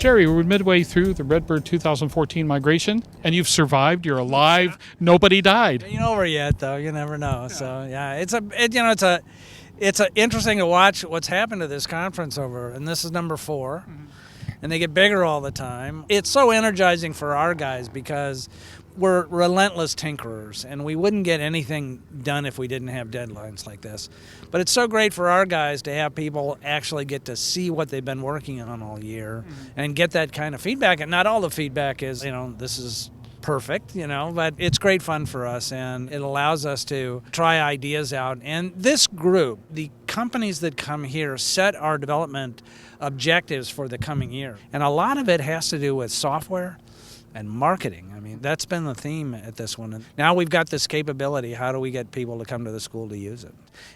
Jerry, we're midway through the Redbird 2014 migration, and you've survived. You're alive. Nobody died. Ain't over yet, though. You never know. So yeah, it's interesting to watch what's happened to this conference over, and this is number 4, and they get bigger all the time. It's so energizing for our guys because we're relentless tinkerers, and we wouldn't get anything done if we didn't have deadlines like this. But it's so great for our guys to have people actually get to see what they've been working on all year and get that kind of feedback. And not all the feedback is, this is perfect, but it's great fun for us, and it allows us to try ideas out. And this group, the companies that come here, set our development objectives for the coming year. And a lot of it has to do with software and marketing. I mean, that's been the theme at this one. And now we've got this capability. How do we get people to come to the school to use it?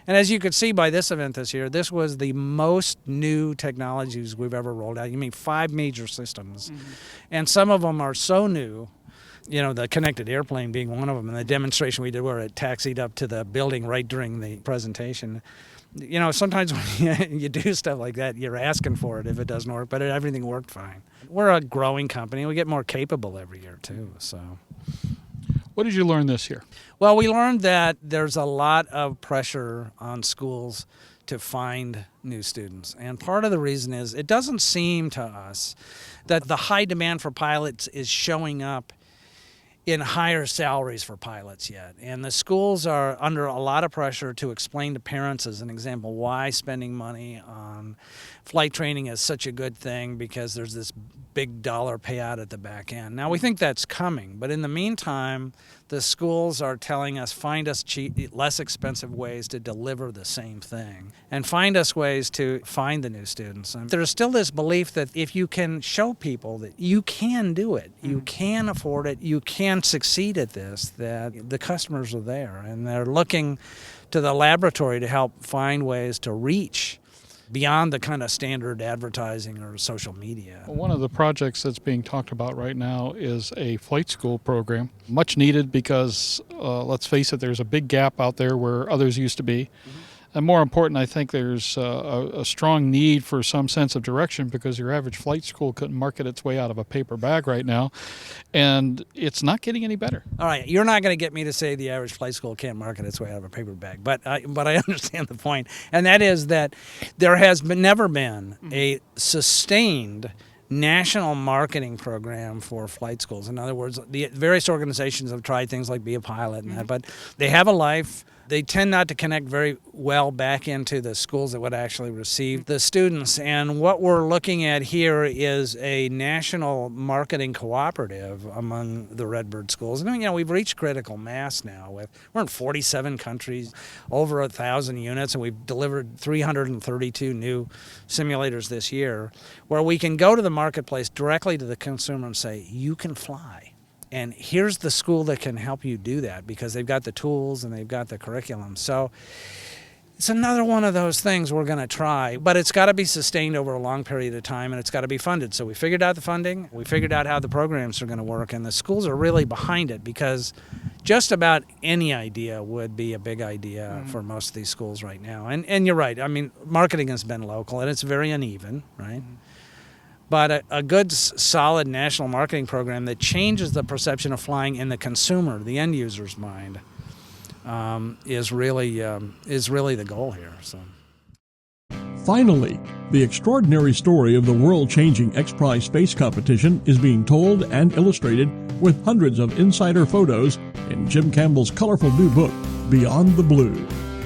And as you could see by this event this year, this was the most new technologies we've ever rolled out. 5 major systems. And some of them are so new, the connected airplane being one of them. And the demonstration we did where it taxied up to the building right during the presentation. Sometimes when you do stuff like that, you're asking for it if it doesn't work, but everything worked fine. We're a growing company. We get more capable every year, too. So, what did you learn this year? Well, we learned that there's a lot of pressure on schools to find new students. And part of the reason is it doesn't seem to us that the high demand for pilots is showing up in higher salaries for pilots yet. And the schools are under a lot of pressure to explain to parents, as an example, why spending money on flight training is such a good thing, because there's this big dollar payout at the back end. Now, we think that's coming, but in the meantime, the schools are telling us, find us less expensive ways to deliver the same thing, and find us ways to find the new students. And there's still this belief that if you can show people that you can do it, you can afford it, you can succeed at this, that the customers are there, and they're looking to the laboratory to help find ways to reach beyond the kind of standard advertising or social media. Well, one of the projects that's being talked about right now is a flight school program. Much needed because, let's face it, there's a big gap out there where others used to be. And more important, I think there's a strong need for some sense of direction, because your average flight school couldn't market its way out of a paper bag right now, and it's not getting any better. All right, you're not going to get me to say the average flight school can't market its way out of a paper bag, but I understand the point, and that is that there has never been a sustained national marketing program for flight schools. In other words, the various organizations have tried things like Be a Pilot and that, but they have a life. They tend not to connect very well back into the schools that would actually receive the students. And what we're looking at here is a national marketing cooperative among the Redbird schools. And we've reached critical mass now. We're in 47 countries, over 1,000 units, and we've delivered 332 new simulators this year, where we can go to the marketplace directly to the consumer and say, you can fly. And here's the school that can help you do that, because they've got the tools and they've got the curriculum. So it's another one of those things we're going to try, but it's got to be sustained over a long period of time, and it's got to be funded. So we figured out the funding, we figured out how the programs are going to work, and the schools are really behind it, because just about any idea would be a big idea for most of these schools right now. And you're right. I mean, marketing has been local, and it's very uneven, right? But a good, solid national marketing program that changes the perception of flying in the consumer, the end user's mind, is really the goal here. So. Finally, the extraordinary story of the world-changing X-Prize space competition is being told and illustrated with hundreds of insider photos in Jim Campbell's colorful new book, Beyond the Blue.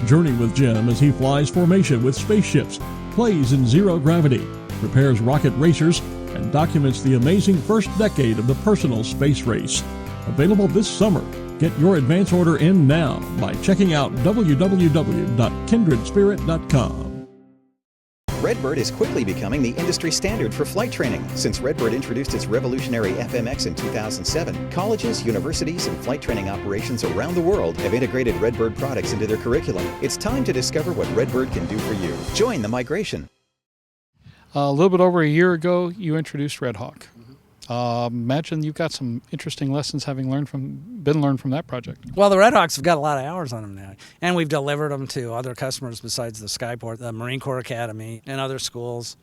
Journey with Jim as he flies formation with spaceships, plays in zero gravity, prepares rocket racers, and documents the amazing first decade of the personal space race. Available this summer. Get your advance order in now by checking out www.kindredspirit.com. Redbird is quickly becoming the industry standard for flight training. Since Redbird introduced its revolutionary FMX in 2007, colleges, universities, and flight training operations around the world have integrated Redbird products into their curriculum. It's time to discover what Redbird can do for you. Join the migration. A little bit over a year ago, you introduced Red Hawk. Imagine you've got some interesting lessons having been learned from that project. Well, the Red Hawks have got a lot of hours on them now, and we've delivered them to other customers besides the Skyport, the Marine Corps Academy, and other schools.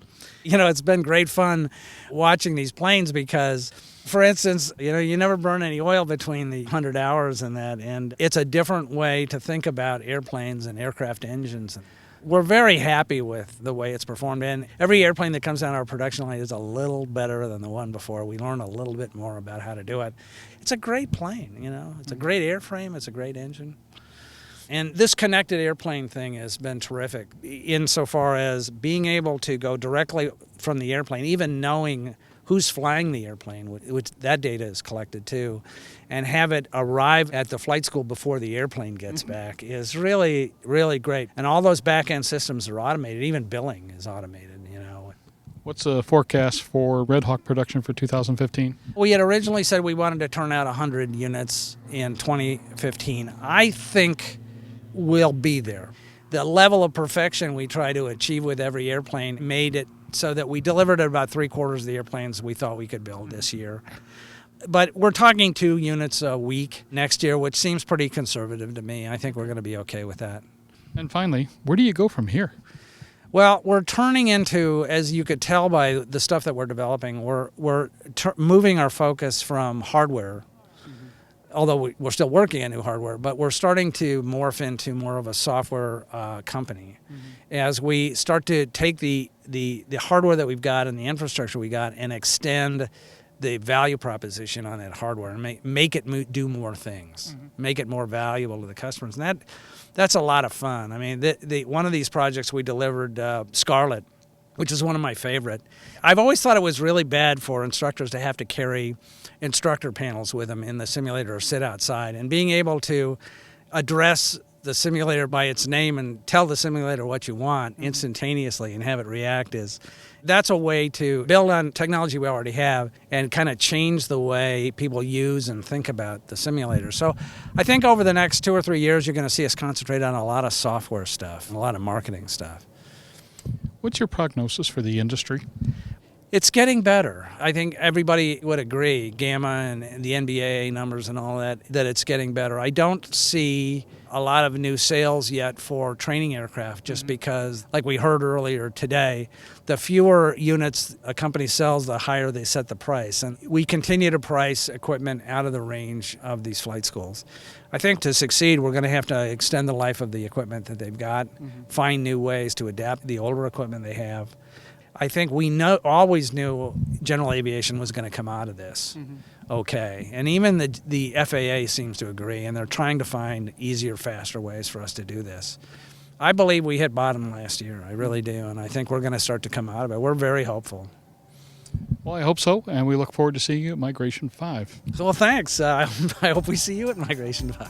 You know, it's been great fun watching these planes because, for instance, you never burn any oil between the 100 hours and that, and it's a different way to think about airplanes and aircraft engines. We're very happy with the way it's performed, and every airplane that comes down our production line is a little better than the one before. We learn a little bit more about how to do it. It's a great plane, It's a great airframe. It's a great engine. And this connected airplane thing has been terrific insofar as being able to go directly from the airplane, even knowing who's flying the airplane, which that data is collected too, and have it arrive at the flight school before the airplane gets back is really, really great. And all those back-end systems are automated. Even billing is automated, What's the forecast for Red Hawk production for 2015? We had originally said we wanted to turn out 100 units in 2015. I think we'll be there. The level of perfection we try to achieve with every airplane made it so that we delivered about 3/4 of the airplanes we thought we could build this year. But we're talking 2 units a week next year, which seems pretty conservative to me. I think we're going to be okay with that. And finally, where do you go from here? Well, we're turning into, as you could tell by the stuff that we're developing, we're moving our focus from hardware, although we're still working on new hardware, but we're starting to morph into more of a software company as we start to take the hardware that we've got and the infrastructure we got and extend the value proposition on that hardware and make it do more things, make it more valuable to the customers. And that's a lot of fun. I mean, one of these projects we delivered, Scarlet, which is one of my favorite. I've always thought it was really bad for instructors to have to carry instructor panels with them in the simulator or sit outside. And being able to address the simulator by its name and tell the simulator what you want instantaneously and have it react that's a way to build on technology we already have and kind of change the way people use and think about the simulator. So I think over the next 2 or 3 years, you're going to see us concentrate on a lot of software stuff and a lot of marketing stuff. What's your prognosis for the industry? It's getting better. I think everybody would agree, Gamma and the NBA numbers and all that it's getting better. I don't see a lot of new sales yet for training aircraft just because, like we heard earlier today, the fewer units a company sells, the higher they set the price. And we continue to price equipment out of the range of these flight schools. I think to succeed, we're going to have to extend the life of the equipment that they've got, find new ways to adapt the older equipment they have. I think we always knew general aviation was going to come out of this okay. And even the FAA seems to agree, and they're trying to find easier, faster ways for us to do this. I believe we hit bottom last year. I really do, and I think we're going to start to come out of it. We're very hopeful. Well, I hope so, and we look forward to seeing you at Migration 5. So, well, thanks. I hope we see you at Migration 5.